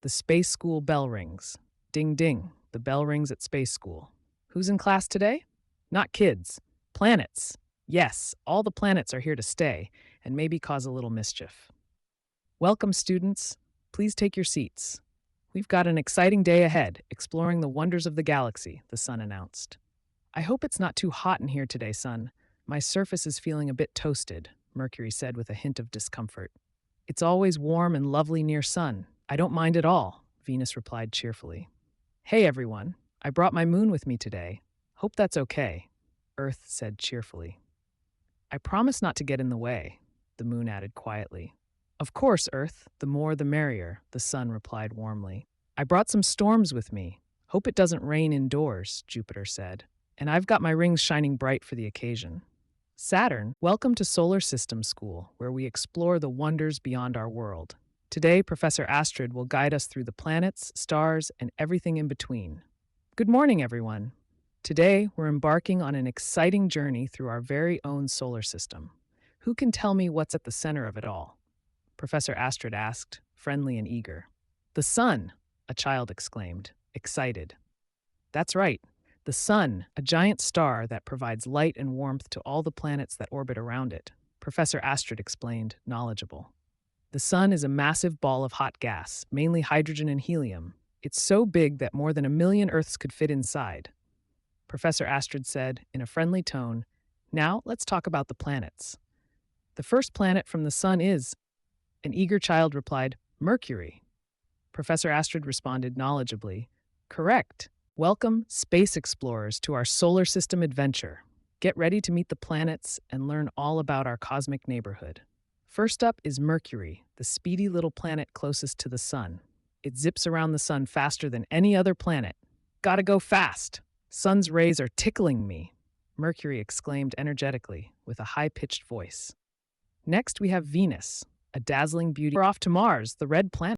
The space school bell rings. Ding ding, the bell rings at space school. Who's in class today? Not kids. Planets. Yes, all the planets are here to stay and maybe cause a little mischief. Welcome, students. Please take your seats. We've got an exciting day ahead, exploring the wonders of the galaxy, the sun announced. I hope it's not too hot in here today, son. My surface is feeling a bit toasted, Mercury said with a hint of discomfort. It's always warm and lovely near sun. I don't mind at all, Venus replied cheerfully. Hey, everyone. I brought my moon with me today. Hope that's okay, Earth said cheerfully. I promise not to get in the way, the moon added quietly. Of course, Earth, the more the merrier, the sun replied warmly. I brought some storms with me. Hope it doesn't rain indoors, Jupiter said. And I've got my rings shining bright for the occasion. Saturn, welcome to Solar System School, where we explore the wonders beyond our world. Today, Professor Astrid will guide us through the planets, stars, and everything in between. Good morning, everyone. Today, we're embarking on an exciting journey through our very own solar system. Who can tell me what's at the center of it all? Professor Astrid asked, friendly and eager. The sun, a child exclaimed, excited. That's right. The sun, a giant star that provides light and warmth to all the planets that orbit around it, Professor Astrid explained, knowledgeable. The sun is a massive ball of hot gas, mainly hydrogen and helium. It's so big that more than 1 million Earths could fit inside. Professor Astrid said, in a friendly tone, now let's talk about the planets. The first planet from the sun is, an eager child replied, Mercury. Professor Astrid responded knowledgeably, correct. Welcome, space explorers, to our solar system adventure. Get ready to meet the planets and learn all about our cosmic neighborhood. First up is Mercury, the speedy little planet closest to the sun. It zips around the sun faster than any other planet. Gotta go fast! Sun's rays are tickling me, Mercury exclaimed energetically with a high-pitched voice. Next, we have Venus, a dazzling beauty. We're off to Mars, the red planet.